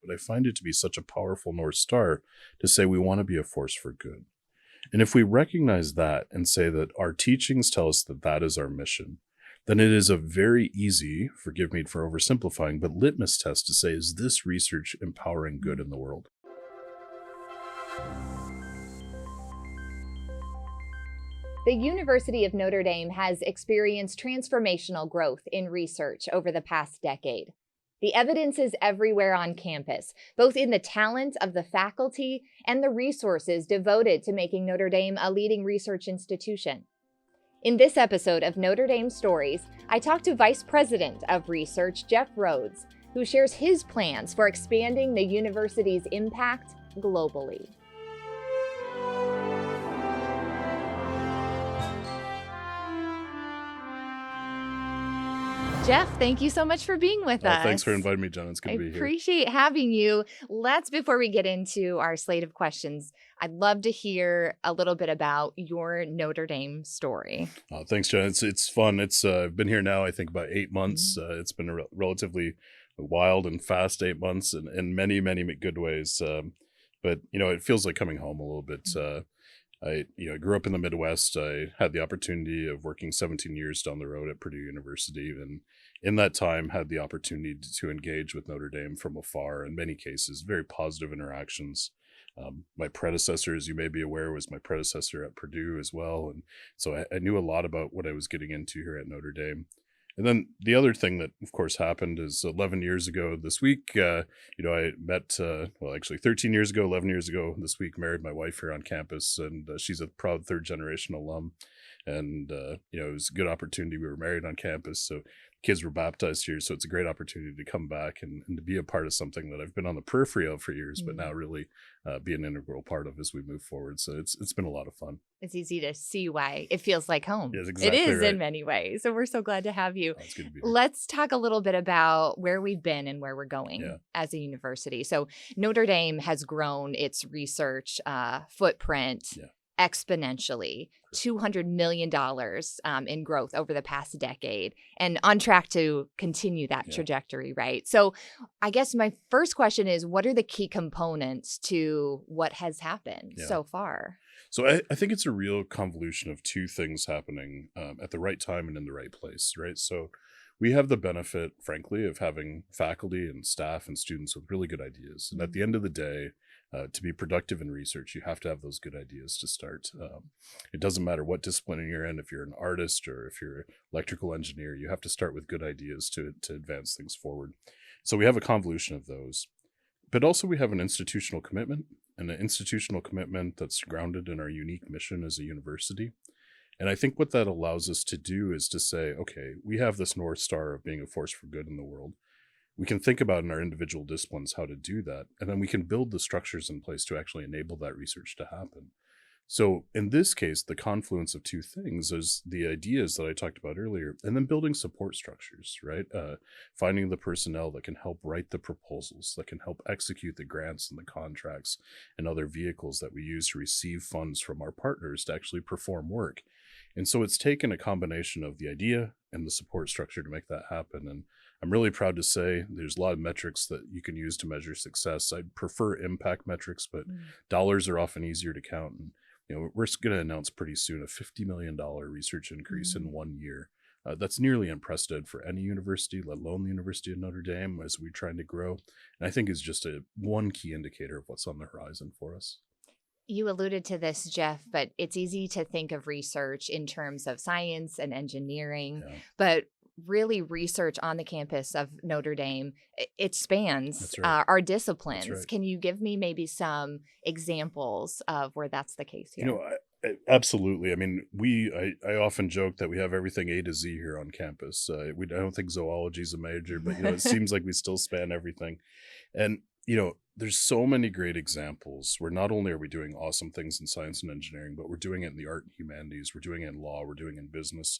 but I find it to be such a powerful North Star to say we want to be a force for good. And if we recognize that and say that our teachings tell us that that is our mission, then it is a very easy, forgive me for oversimplifying, but litmus test to say, is this research empowering good in the world? The University of Notre Dame has experienced transformational growth in research over the past decade. The evidence is everywhere on campus, both in the talent of the faculty and the resources devoted to making Notre Dame a leading research institution. In this episode of Notre Dame Stories, I talked to Vice President of Research, Jeff Rhoads, who shares his plans for expanding the university's impact globally. Jeff, thank you so much for being with us. Thanks for inviting me, Jenna. It's good to be here. I appreciate having you. Before we get into our slate of questions, I'd love to hear a little bit about your Notre Dame story. Thanks, Jenna. It's fun. I've been here now, I think, about 8 months. It's been a relatively wild and fast 8 months in many, many good ways. But, it feels like coming home a little bit. I grew up in the Midwest. I had the opportunity of working 17 years down the road at Purdue University, and in that time had the opportunity to engage with Notre Dame from afar. In many cases, very positive interactions. My predecessor, as you may be aware, was my predecessor at Purdue as well, and so I knew a lot about what I was getting into here at Notre Dame. And then the other thing that, of course, happened is 11 years ago this week, I met, 13 years ago, 11 years ago this week, married my wife here on campus, and she's a proud third-generation alum. And, it was a good opportunity. We were married on campus, so kids were baptized here. So it's a great opportunity to come back and to be a part of something that I've been on the periphery of for years, but now really be an integral part of as we move forward. So it's been a lot of fun. It's easy to see why it feels like home. Yes, exactly it is right. In many ways. So we're so glad to have you. It's good to be here. Let's talk a little bit about where we've been and where we're going as a university. So Notre Dame has grown its research footprint exponentially, $200 million in growth over the past decade, and on track to continue that trajectory, right? So I guess my first question is, what are the key components to what has happened so far? So I think it's a real convolution of two things happening at the right time and in the right place, right? So we have the benefit, frankly, of having faculty and staff and students with really good ideas. And at the end of the day, to be productive in research, you have to have those good ideas to start. It doesn't matter what discipline you're in. If you're an artist or if you're an electrical engineer, you have to start with good ideas to advance things forward. So we have a convolution of those. But also we have an institutional commitment, and an institutional commitment that's grounded in our unique mission as a university. And I think what that allows us to do is to say, okay, we have this North Star of being a force for good in the world. We can think about in our individual disciplines how to do that, and then we can build the structures in place to actually enable that research to happen. So in this case, the confluence of two things is the ideas that I talked about earlier, and then building support structures, right? Finding the personnel that can help write the proposals, that can help execute the grants and the contracts and other vehicles that we use to receive funds from our partners to actually perform work. And so it's taken a combination of the idea and the support structure to make that happen. And I'm really proud to say there's a lot of metrics that you can use to measure success. I prefer impact metrics, but dollars are often easier to count. And we're going to announce pretty soon a $50 million research increase in 1 year. That's nearly unprecedented for any university, let alone the University of Notre Dame, as we're trying to grow. And I think is just one key indicator of what's on the horizon for us. You alluded to this, Jeff, but it's easy to think of research in terms of science and engineering, but really research on the campus of Notre Dame, it spans our disciplines. Right. Can you give me maybe some examples of where that's the case here? Absolutely. I mean, I often joke that we have everything A to Z here on campus. I don't think zoology is a major, but it seems like we still span everything. And there's so many great examples where not only are we doing awesome things in science and engineering, but we're doing it in the art and humanities, we're doing it in law, we're doing it in business.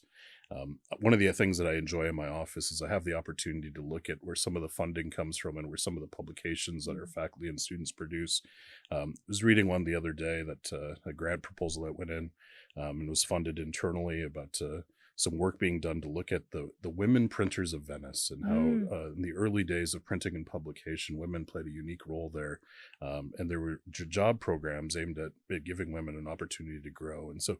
One of the things that I enjoy in my office is I have the opportunity to look at where some of the funding comes from and where some of the publications that our faculty and students produce. I was reading one the other day that a grant proposal that went in and was funded internally about some work being done to look at the women printers of Venice and how Mm. in the early days of printing and publication, women played a unique role there. And there were job programs aimed at giving women an opportunity to grow. And so,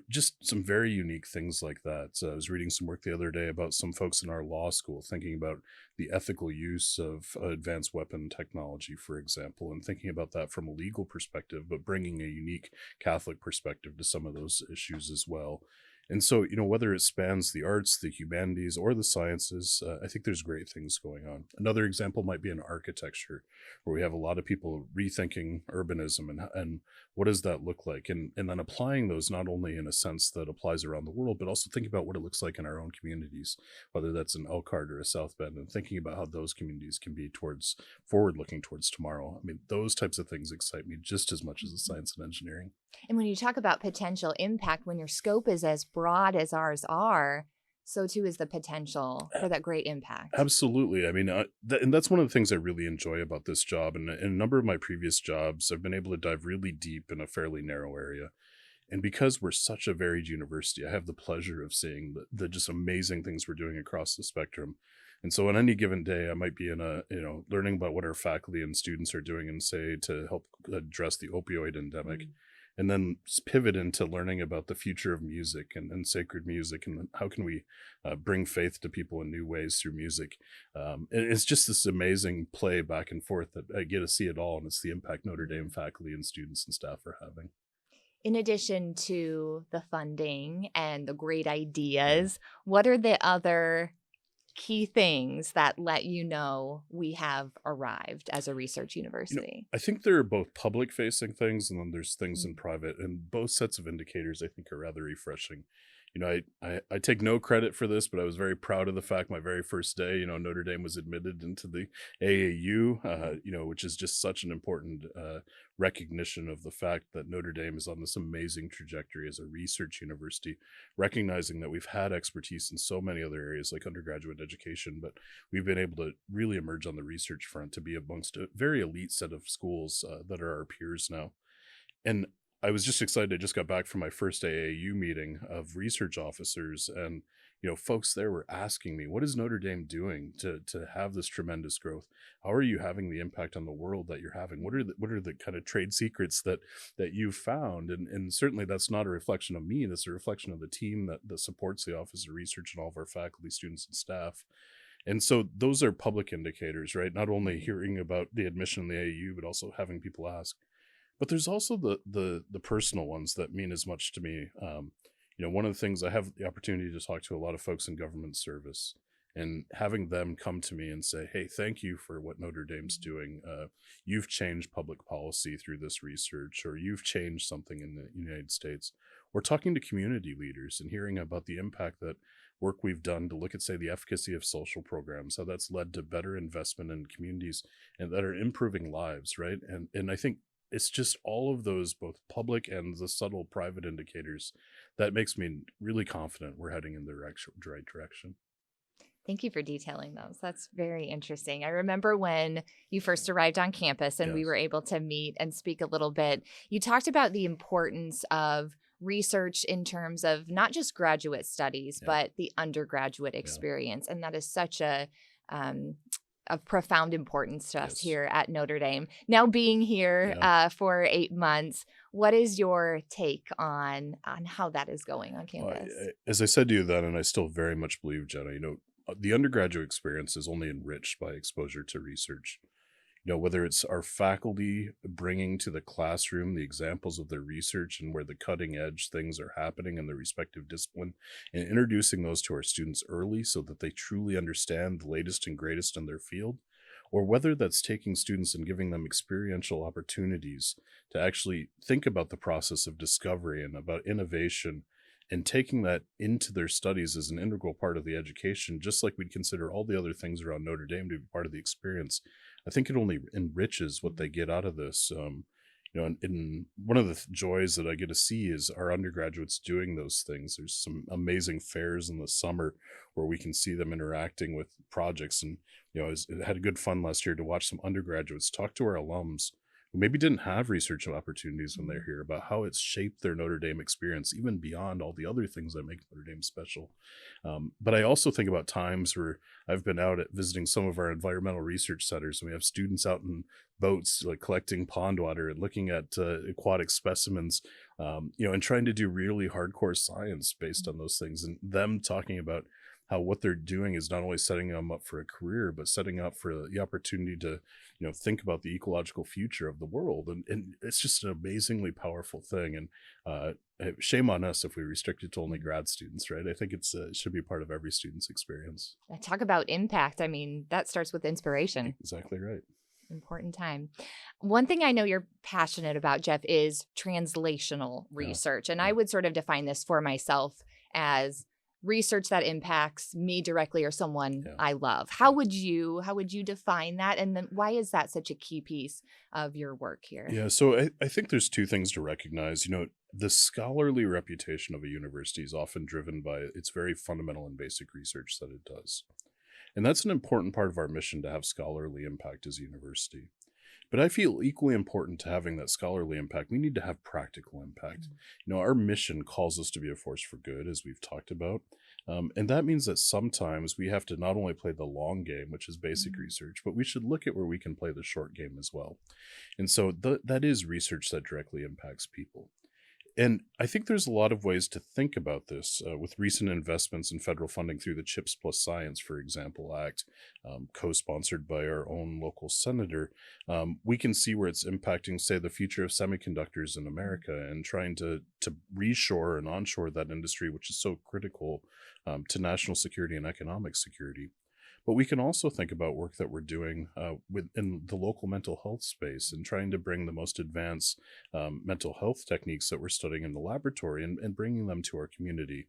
just some very unique things like that. So I was reading some work the other day about some folks in our law school thinking about the ethical use of advanced weapon technology, for example, and thinking about that from a legal perspective, but bringing a unique Catholic perspective to some of those issues as well. And so, whether it spans the arts, the humanities, or the sciences, I think there's great things going on. Another example might be in architecture, where we have a lot of people rethinking urbanism and what does that look like? And then applying those not only in a sense that applies around the world, but also thinking about what it looks like in our own communities, whether that's in Elkhart or a South Bend, and thinking about how those communities can be towards forward looking towards tomorrow. I mean, those types of things excite me just as much as the science and engineering. And when you talk about potential impact, when your scope is as broad as ours are, so too is the potential for that great impact. Absolutely. I mean, and that's one of the things I really enjoy about this job. And in a number of my previous jobs, I've been able to dive really deep in a fairly narrow area. And because we're such a varied university, I have the pleasure of seeing the just amazing things we're doing across the spectrum. And so on any given day, I might be in learning about what our faculty and students are doing and say to help address the opioid endemic, Mm. and then pivot into learning about the future of music and sacred music, and how can we bring faith to people in new ways through music. And it's just this amazing play back and forth that I get to see it all, and it's the impact Notre Dame faculty and students and staff are having. In addition to the funding and the great Yeah. ideas, what are the other key things that let you know we have arrived as a research university? I think there are both public facing things and then there's things in Mm. private, and both sets of indicators I think are rather refreshing. I take no credit for this, but I was very proud of the fact my very first day, Notre Dame was admitted into the AAU, which is just such an important recognition of the fact that Notre Dame is on this amazing trajectory as a research university, recognizing that we've had expertise in so many other areas like undergraduate education, but we've been able to really emerge on the research front to be amongst a very elite set of schools that are our peers now. And I was just excited. I just got back from my first AAU meeting of research officers, and folks there were asking me, "What is Notre Dame doing to have this tremendous growth? How are you having the impact on the world that you're having? What are the kind of trade secrets that you've found?" And certainly that's not a reflection of me. That's a reflection of the team that supports the Office of Research and all of our faculty, students, and staff. And so those are public indicators, right? Not only hearing about the admission in the AAU, but also having people ask. But there's also the personal ones that mean as much to me. One of the things, I have the opportunity to talk to a lot of folks in government service, and having them come to me and say, "Hey, thank you for what Notre Dame's doing. You've changed public policy through this research, or you've changed something in the United States." Or talking to community leaders and hearing about the impact that work we've done to look at, say, the efficacy of social programs, how that's led to better investment in communities and that are improving lives, right? And I think it's just all of those, both public and the subtle private indicators, that makes me really confident we're heading in the right direction. Thank you for detailing those. That's very interesting. I remember when you first arrived on campus and we Yes. were able to meet and speak a little bit. You talked about the importance of research in terms of not just graduate studies, Yeah. but the undergraduate Yeah. experience. And that is such um, of profound importance to us Yes. here at Notre Dame. Now being here Yeah. for 8 months, what is your take on how that is going on Well, campus? as I said to you then, and I still very much believe, Jenna, the undergraduate experience is only enriched by exposure to research. Whether it's our faculty bringing to the classroom the examples of their research and where the cutting edge things are happening in their respective discipline, and introducing those to our students early so that they truly understand the latest and greatest in their field, or whether that's taking students and giving them experiential opportunities to actually think about the process of discovery and about innovation, and taking that into their studies as an integral part of the education, just like we'd consider all the other things around Notre Dame to be part of the experience. I think it only enriches what they get out of this. And one of the joys that I get to see is our undergraduates doing those things. There's some amazing fairs in the summer where we can see them interacting with projects. And I had a good fun last year to watch some undergraduates talk to our alums who maybe didn't have research opportunities when they're here, about how it's shaped their Notre Dame experience, even beyond all the other things that make Notre Dame special. But I also think about times where I've been out at visiting some of our environmental research centers, and we have students out in boats, like collecting pond water and looking at aquatic specimens, and trying to do really hardcore science based on those things, and them talking about how what they're doing is not only setting them up for a career, but setting up for the opportunity to, think about the ecological future of the world. And it's just an amazingly powerful thing. And shame on us if we restrict it to only grad students, right? I think it should be part of every student's experience. Talk about impact. I mean, that starts with inspiration. Exactly right. Important time. One thing I know you're passionate about, Jeff, is translational Yeah. research. And Yeah. I would sort of define this for myself as research that impacts me directly or someone Yeah. I love. How would you define that? And then why is that such a key piece of your work here? Yeah, so I think there's two things to recognize. The scholarly reputation of a university is often driven by its very fundamental and basic research that it does. And that's an important part of our mission, to have scholarly impact as a university. But I feel equally important to having that scholarly impact, we need to have practical impact. Our mission calls us to be a force for good, as we've talked about. And that means that sometimes we have to not only play the long game, which is basic research, but we should look at where we can play the short game as well. And so that is research that directly impacts people. And I think there's a lot of ways to think about this, with recent investments in federal funding through the CHIPS Plus Science, for example, Act, co-sponsored by our own local senator. We can see where it's impacting, say, the future of semiconductors in America, and trying to reshore and onshore that industry, which is so critical to national security and economic security. But we can also think about work that we're doing within the local mental health space, and trying to bring the most advanced mental health techniques that we're studying in the laboratory, and bringing them to our community.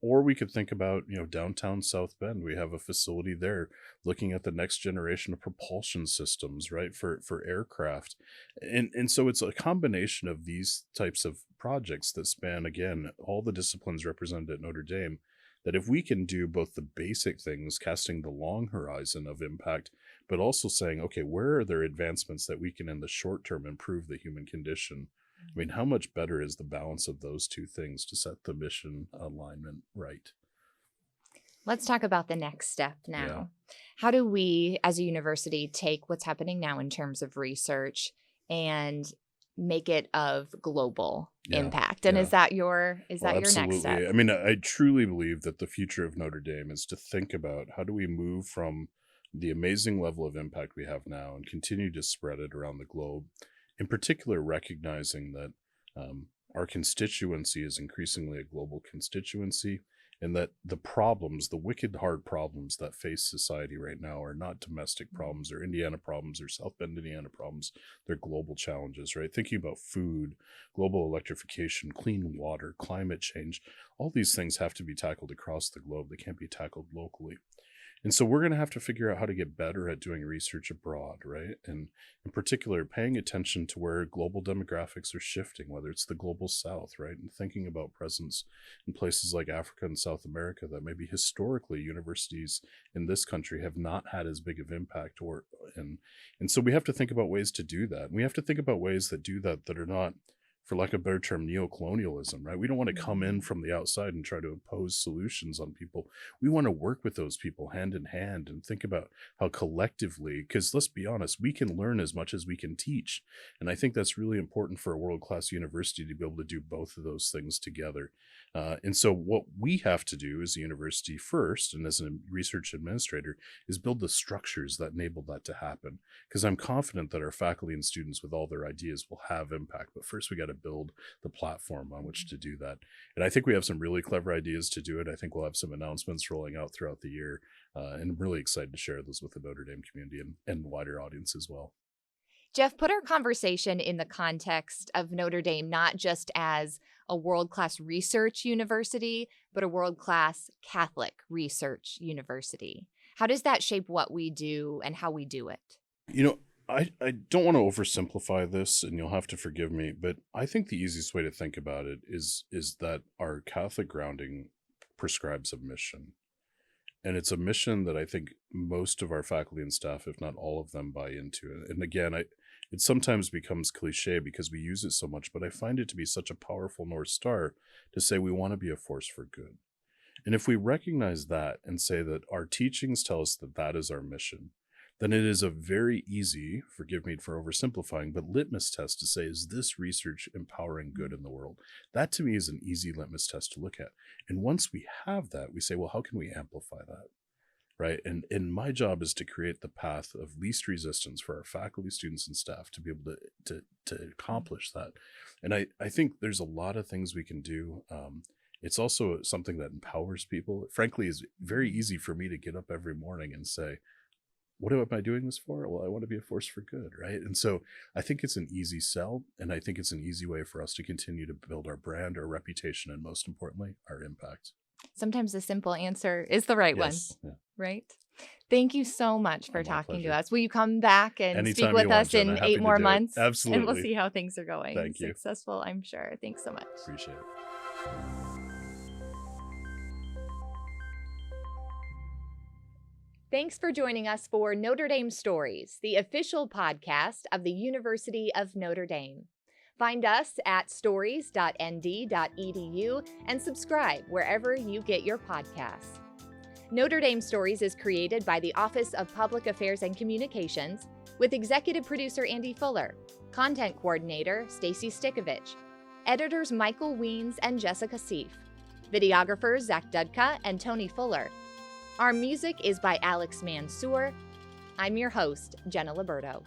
Or we could think about, downtown South Bend. We have a facility there looking at the next generation of propulsion systems, right, for aircraft. And so it's a combination of these types of projects that span, again, all the disciplines represented at Notre Dame, that if we can do both the basic things, casting the long horizon of impact, but also saying, okay, where are there advancements that we can in the short term improve the human condition? I mean, how much better is the balance of those two things to set the mission alignment right? Let's talk about the next step Yeah. now. How do we, as a university, take what's happening now in terms of research and make it of global Yeah. impact? And Yeah. is that your next Absolutely. step? I mean, I truly believe that the future of Notre Dame is to think about how do we move from the amazing level of impact we have now and continue to spread it around the globe. In particular, recognizing that our constituency is increasingly a global constituency, and that the wicked hard problems that face society right now are not domestic problems or Indiana problems or South Bend, Indiana problems. They're global challenges, right? Thinking about food, global electrification, clean water, climate change, all these things have to be tackled across the globe. They can't be tackled locally. And so we're going to have to figure out how to get better at doing research abroad, right? And in particular, paying attention to where global demographics are shifting, whether it's the global south, right? And thinking about presence in places like Africa and South America that maybe historically universities in this country have not had as big of impact, and so we have to think about ways to do that. And we have to think about ways that do that are not, for lack of a better term, neocolonialism, right? We don't want to come in from the outside and try to impose solutions on people. We want to work with those people hand in hand and think about how collectively, because let's be honest, we can learn as much as we can teach. And I think that's really important for a world-class university, to be able to do both of those things together. And so what we have to do as a university first, and as a research administrator, is build the structures that enable that to happen. Because I'm confident that our faculty and students with all their ideas will have impact. But first, we got to build the platform on which to do that. And I think we have some really clever ideas to do it. I think we'll have some announcements rolling out throughout the year. And I'm really excited to share those with the Notre Dame community and wider audience as well. Jeff, put our conversation in the context of Notre Dame, not just as a world-class research university, but a world-class Catholic research university. How does that shape what we do and how we do it? I don't want to oversimplify this, and you'll have to forgive me, but I think the easiest way to think about it is that our Catholic grounding prescribes a mission. And it's a mission that I think most of our faculty and staff, if not all of them, buy into. And again, It sometimes becomes cliche because we use it so much, but I find it to be such a powerful North Star to say we want to be a force for good. And if we recognize that and say that our teachings tell us that that is our mission, then it is a very easy, forgive me for oversimplifying, but litmus test to say, is this research empowering good in the world? That to me is an easy litmus test to look at. And once we have that, we say, well, how can we amplify that? Right. And my job is to create the path of least resistance for our faculty, students, and staff to be able to accomplish that. And I think there's a lot of things we can do. It's also something that empowers people. Frankly, it's very easy for me to get up every morning and say, what am I doing this for? Well, I want to be a force for good, right? And so I think it's an easy sell, and I think it's an easy way for us to continue to build our brand, our reputation, and most importantly, our impact. Sometimes the simple answer is the right one, right? Thank you so much for talking to us. Will you come back and Anytime speak with us Jenna. in Happy 8 more do it. months? Absolutely. And we'll see how things are going. Thank you. Successful, I'm sure. Thanks so much. Appreciate it. Thanks for joining us for Notre Dame Stories, the official podcast of the University of Notre Dame. Find us at stories.nd.edu and subscribe wherever you get your podcasts. Notre Dame Stories is created by the Office of Public Affairs and Communications with executive producer Andy Fuller, content coordinator Stacy Stikovich, editors Michael Weens and Jessica Seif, videographers Zach Dudka and Tony Fuller. Our music is by Alex Mansour. I'm your host, Jenna Liberto.